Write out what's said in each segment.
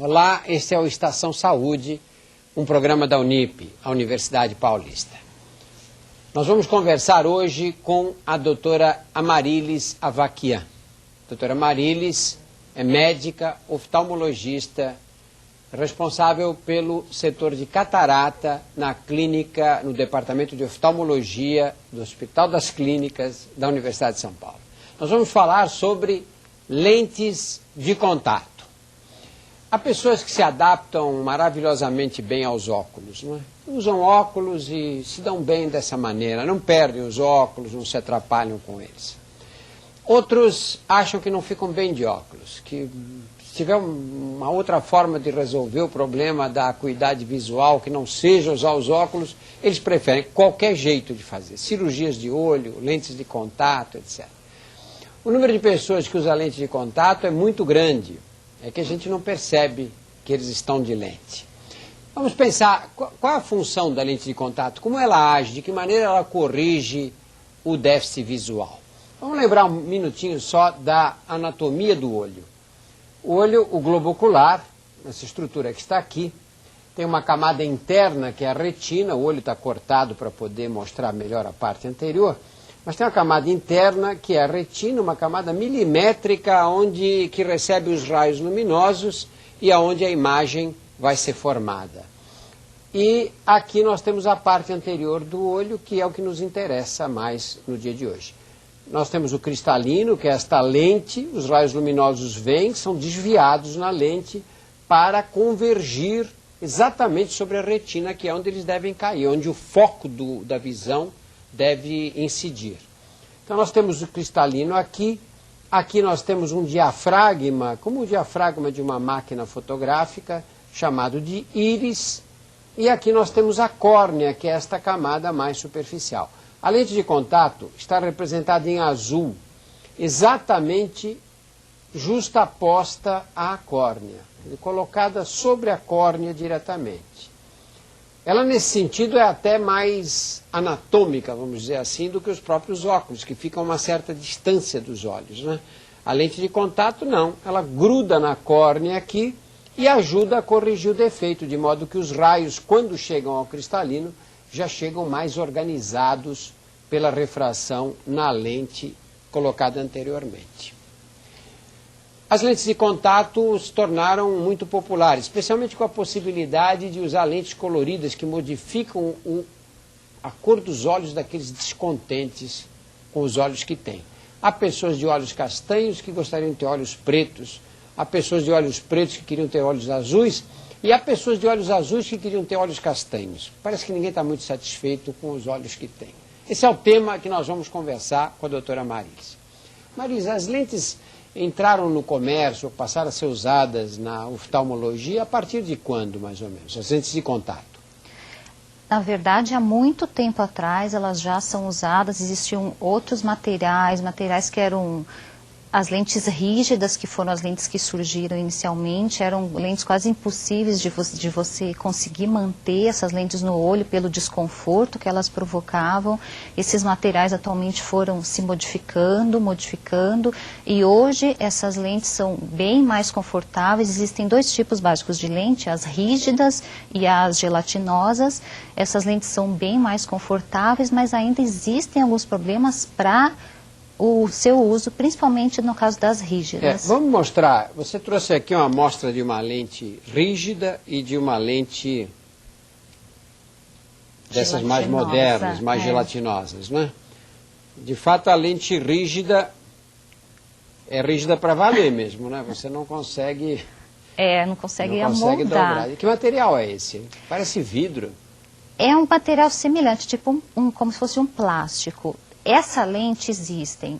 Olá, este é o Estação Saúde, um programa da Unip, a Universidade Paulista. Nós vamos conversar hoje com a doutora Amarilis Avaquian. A doutora Amarilis é médica, oftalmologista, responsável pelo setor de catarata na clínica, no Departamento de Oftalmologia do Hospital das Clínicas da Universidade de São Paulo. Nós vamos falar sobre lentes de contato. Há pessoas que se adaptam maravilhosamente bem aos óculos, não é? Usam óculos e se dão bem dessa maneira, não perdem os óculos, não se atrapalham com eles. Outros acham que não ficam bem de óculos, que se tiver uma outra forma de resolver o problema da acuidade visual, que não seja usar os óculos, eles preferem qualquer jeito de fazer, cirurgias de olho, lentes de contato, etc. O número de pessoas que usam lente de contato é muito grande, é que a gente não percebe que eles estão de lente. Vamos pensar, qual é a função da lente de contato? Como ela age? De que maneira ela corrige o déficit visual? Vamos lembrar um minutinho só da anatomia do olho. O olho, o globo ocular, essa estrutura que está aqui, tem uma camada interna que é a retina, o olho está cortado para poder mostrar melhor a parte anterior, mas tem uma camada interna que é a retina, uma camada milimétrica que recebe os raios luminosos e aonde a imagem vai ser formada. E aqui nós temos a parte anterior do olho, que é o que nos interessa mais no dia de hoje. Nós temos o cristalino, que é esta lente, os raios luminosos vêm, são desviados na lente para convergir exatamente sobre a retina, que é onde eles devem cair, onde o foco da visão deve incidir. Então nós temos o cristalino aqui nós temos um diafragma, como o diafragma de uma máquina fotográfica, chamado de íris, e aqui nós temos a córnea, que é esta camada mais superficial. A lente de contato está representada em azul, exatamente justaposta à córnea, colocada sobre a córnea diretamente. Ela, nesse sentido, é até mais anatômica, vamos dizer assim, do que os próprios óculos, que ficam a uma certa distância dos olhos, né? A lente de contato, não. Ela gruda na córnea aqui e ajuda a corrigir o defeito, de modo que os raios, quando chegam ao cristalino, já chegam mais organizados pela refração na lente colocada anteriormente. As lentes de contato se tornaram muito populares, especialmente com a possibilidade de usar lentes coloridas que modificam a cor dos olhos daqueles descontentes com os olhos que têm. Há pessoas de olhos castanhos que gostariam de ter olhos pretos, há pessoas de olhos pretos que queriam ter olhos azuis, e há pessoas de olhos azuis que queriam ter olhos castanhos. Parece que ninguém está muito satisfeito com os olhos que tem. Esse é o tema que nós vamos conversar com a doutora Amarilis. Amarilis, as lentes entraram no comércio, passaram a ser usadas na oftalmologia a partir de quando, mais ou menos, as lentes de contato? Na verdade, há muito tempo atrás elas já são usadas, existiam outros materiais que eram as lentes rígidas, que foram as lentes que surgiram inicialmente, eram lentes quase impossíveis de você conseguir manter essas lentes no olho pelo desconforto que elas provocavam. Esses materiais atualmente foram se modificando, e hoje essas lentes são bem mais confortáveis. Existem dois tipos básicos de lente, as rígidas e as gelatinosas. Essas lentes são bem mais confortáveis, mas ainda existem alguns problemas para o seu uso, principalmente no caso das rígidas. Vamos mostrar, você trouxe aqui uma amostra de uma lente rígida e de uma lente dessas mais modernas, mais gelatinosas, né? De fato, a lente rígida é rígida para valer mesmo, né? Você não consegue... não consegue amoldar. E que material é esse? Parece vidro. É um material semelhante, tipo como se fosse um plástico. Essa lente existem,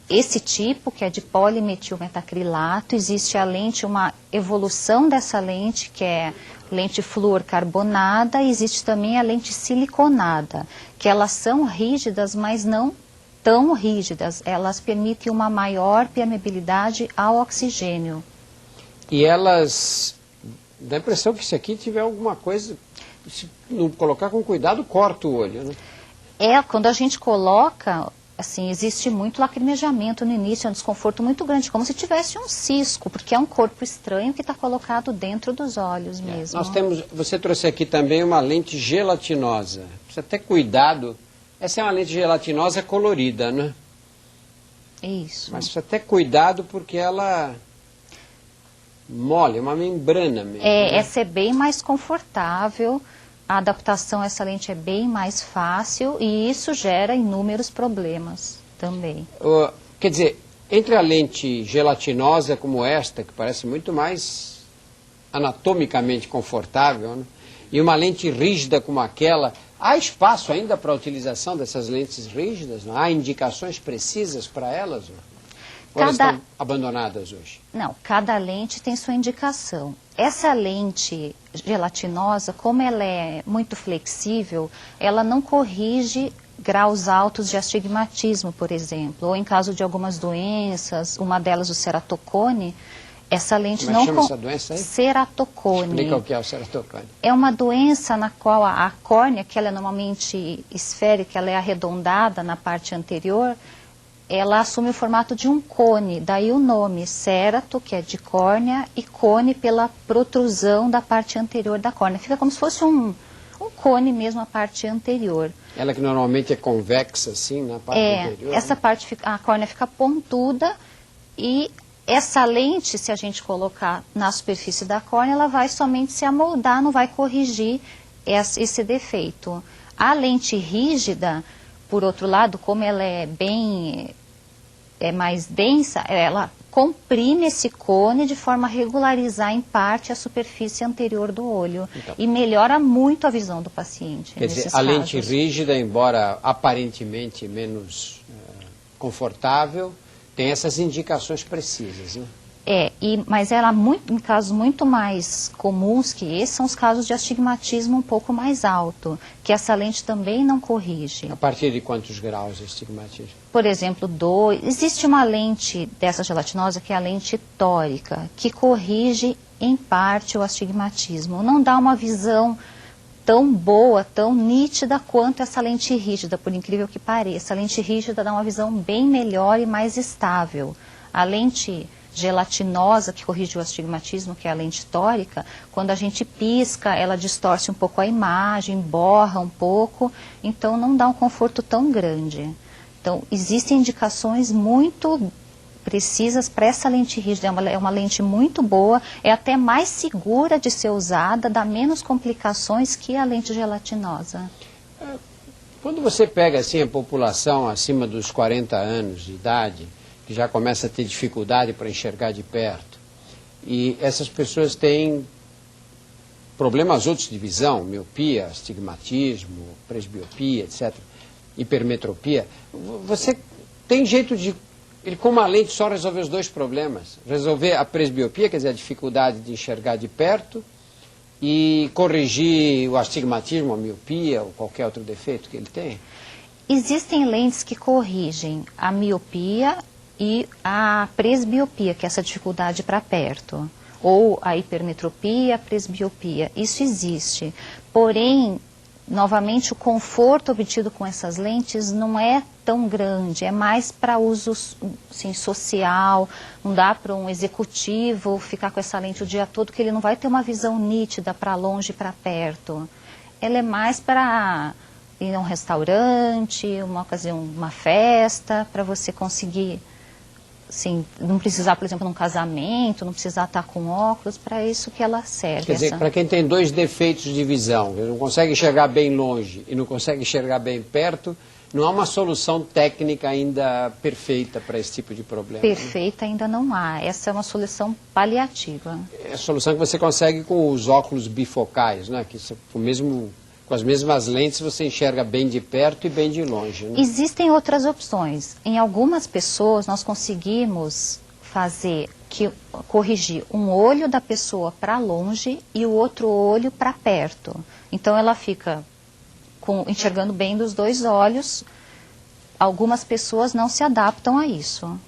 esse tipo que é de polimetilmetacrilato, existe a lente, uma evolução dessa lente que é lente fluorcarbonada, e existe também a lente siliconada, que elas são rígidas, mas não tão rígidas, elas permitem uma maior permeabilidade ao oxigênio. E elas, dá a impressão que se aqui tiver alguma coisa, se não colocar com cuidado, corta o olho, né? Quando a gente coloca assim, existe muito lacrimejamento no início, é um desconforto muito grande, como se tivesse um cisco, porque é um corpo estranho que está colocado dentro dos olhos mesmo. Nós temos, você trouxe aqui também uma lente gelatinosa. Precisa ter cuidado. Essa é uma lente gelatinosa colorida, né? Isso. Mas precisa ter cuidado porque ela mole, é uma membrana mesmo. É, né? essa é bem mais confortável, a adaptação a essa lente é bem mais fácil e isso gera inúmeros problemas também. Quer dizer, entre a lente gelatinosa como esta, que parece muito mais anatomicamente confortável, né? E uma lente rígida como aquela, há espaço ainda para a utilização dessas lentes rígidas? Não? Há indicações precisas para elas? Não? Ou elas estão abandonadas hoje? Não, cada lente tem sua indicação. Essa lente gelatinosa, como ela é muito flexível, ela não corrige graus altos de astigmatismo, por exemplo, ou em caso de algumas doenças, uma delas o ceratocone, essa lente Como não... chama essa doença aí? Ceratocone. Explica o que é o ceratocone. É uma doença na qual a córnea, que ela é normalmente esférica, ela é arredondada na parte anterior, ela assume o formato de um cone, daí o nome cerato, que é de córnea, e cone pela protrusão da parte anterior da córnea. Fica como se fosse um cone mesmo a parte anterior. Ela que normalmente é convexa, assim, na parte anterior. Essa parte, a córnea fica pontuda e essa lente, se a gente colocar na superfície da córnea, ela vai somente se amoldar, não vai corrigir esse defeito. A lente rígida, por outro lado, como ela é mais densa, ela comprime esse cone de forma a regularizar em parte a superfície anterior do olho. Então, e melhora muito a visão do paciente. Quer dizer, a lente rígida, embora aparentemente menos confortável, tem essas indicações precisas, né? Mas ela, em casos muito mais comuns que esses, são os casos de astigmatismo um pouco mais alto, que essa lente também não corrige. A partir de quantos graus de astigmatismo? Por exemplo, 2. Existe uma lente dessa gelatinosa que é a lente tórica, que corrige em parte o astigmatismo. Não dá uma visão tão boa, tão nítida quanto essa lente rígida, por incrível que pareça. A lente rígida dá uma visão bem melhor e mais estável. A lente gelatinosa, que corrige o astigmatismo, que é a lente tórica, quando a gente pisca, ela distorce um pouco a imagem, borra um pouco, então não dá um conforto tão grande. Então, existem indicações muito precisas para essa lente rígida, é uma lente muito boa, é até mais segura de ser usada, dá menos complicações que a lente gelatinosa. Quando você pega assim a população acima dos 40 anos de idade, que já começa a ter dificuldade para enxergar de perto, e essas pessoas têm problemas outros de visão, miopia, astigmatismo, presbiopia, etc., hipermetropia, você tem jeito de, com uma lente só, resolver os dois problemas? Resolver a presbiopia, quer dizer, a dificuldade de enxergar de perto, e corrigir o astigmatismo, a miopia ou qualquer outro defeito que ele tem? Existem lentes que corrigem a miopia e a presbiopia, que é essa dificuldade para perto, ou a hipermetropia, a presbiopia, isso existe. Porém, novamente, o conforto obtido com essas lentes não é tão grande, é mais para uso assim, social, não dá para um executivo ficar com essa lente o dia todo, que ele não vai ter uma visão nítida para longe e para perto. Ela é mais para ir a um restaurante, uma ocasião, uma festa, para você conseguir... Assim, não precisar, por exemplo, num casamento, não precisar estar com óculos, para isso que ela serve. Quer dizer, para quem tem dois defeitos de visão, não consegue enxergar bem longe e não consegue enxergar bem perto, não há uma solução técnica ainda perfeita para esse tipo de problema. Perfeita ainda não há. Essa é uma solução paliativa. É a solução que você consegue com os óculos bifocais, né? Que com as mesmas lentes você enxerga bem de perto e bem de longe, né? Existem outras opções. Em algumas pessoas nós conseguimos corrigir um olho da pessoa para longe e o outro olho para perto. Então ela fica enxergando bem dos dois olhos. Algumas pessoas não se adaptam a isso.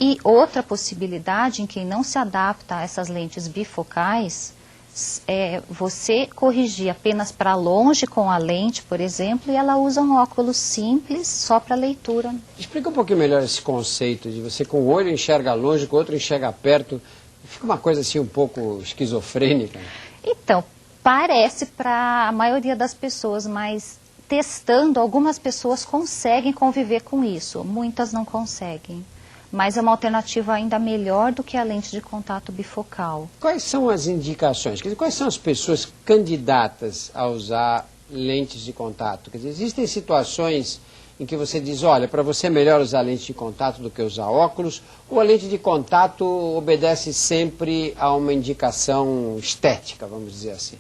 E outra possibilidade em quem não se adapta a essas lentes bifocais você corrigir apenas para longe com a lente, por exemplo, e ela usa um óculos simples só para leitura. Explica um pouquinho melhor esse conceito de você com o olho enxerga longe, com o outro enxerga perto. Fica uma coisa assim um pouco esquizofrênica. Então, parece para a maioria das pessoas, mas testando, algumas pessoas conseguem conviver com isso, muitas não conseguem. Mas é uma alternativa ainda melhor do que a lente de contato bifocal. Quais são as indicações? Quer dizer, quais são as pessoas candidatas a usar lentes de contato? Quer dizer, existem situações em que você diz, olha, para você é melhor usar lente de contato do que usar óculos, ou a lente de contato obedece sempre a uma indicação estética, vamos dizer assim?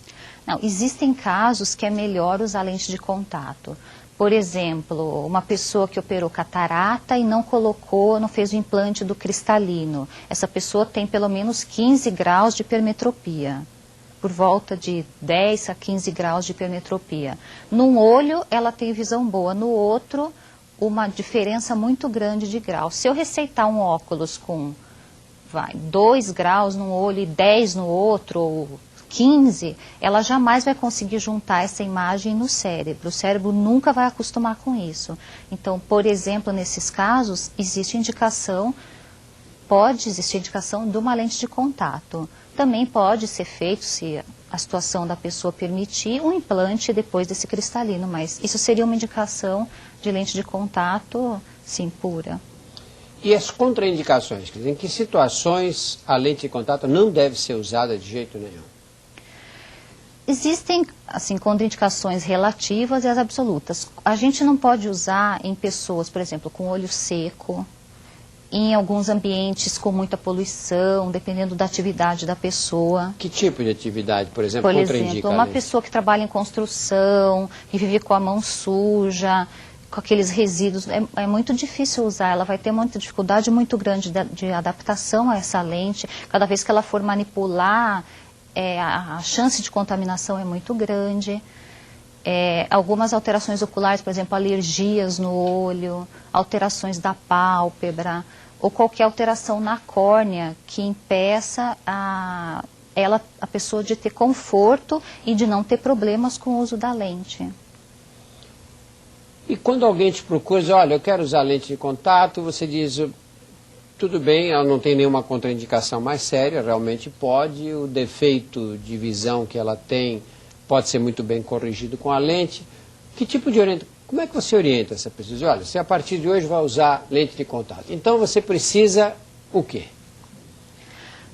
Não, existem casos que é melhor usar lente de contato. Por exemplo, uma pessoa que operou catarata e não fez o implante do cristalino. Essa pessoa tem pelo menos 15 graus de hipermetropia, por volta de 10 a 15 graus de hipermetropia. Num olho, ela tem visão boa, no outro, uma diferença muito grande de grau. Se eu receitar um óculos com 2 graus num olho e 10 no outro, ou 15, ela jamais vai conseguir juntar essa imagem no cérebro. O cérebro nunca vai acostumar com isso. Então, por exemplo, nesses casos, pode existir indicação de uma lente de contato. Também pode ser feito, se a situação da pessoa permitir, um implante depois desse cristalino, mas isso seria uma indicação de lente de contato, sim, pura. E as contraindicações? Quer dizer, em que situações a lente de contato não deve ser usada de jeito nenhum? Existem, assim, contraindicações relativas e as absolutas. A gente não pode usar em pessoas, por exemplo, com olho seco, em alguns ambientes com muita poluição, dependendo da atividade da pessoa. Que tipo de atividade, por exemplo, Por contraindica exemplo, a uma lente? pessoa que trabalha em construção, que vive com a mão suja, com aqueles resíduos, é muito difícil usar, ela vai ter muita dificuldade muito grande de adaptação a essa lente. Cada vez que ela for manipular, a chance de contaminação é muito grande. Algumas alterações oculares, por exemplo, alergias no olho, alterações da pálpebra, ou qualquer alteração na córnea que impeça a pessoa de ter conforto e de não ter problemas com o uso da lente. E quando alguém te procura, diz, olha, eu quero usar lente de contato, você diz, tudo bem, ela não tem nenhuma contraindicação mais séria, realmente pode, o defeito de visão que ela tem pode ser muito bem corrigido com a lente. Que tipo de orientação? Como é que você orienta essa pessoa? Diz, olha, você a partir de hoje vai usar lente de contato. Então você precisa o quê?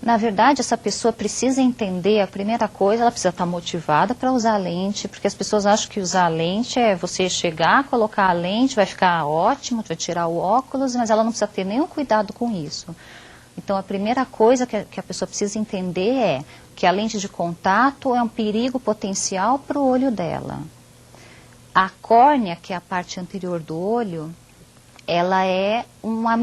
Na verdade, essa pessoa precisa entender, a primeira coisa, ela precisa estar motivada para usar a lente, porque as pessoas acham que usar a lente é você chegar, colocar a lente, vai ficar ótimo, vai tirar o óculos, mas ela não precisa ter nenhum cuidado com isso. Então, a primeira coisa que a pessoa precisa entender é que a lente de contato é um perigo potencial para o olho dela. A córnea, que é a parte anterior do olho, ela é uma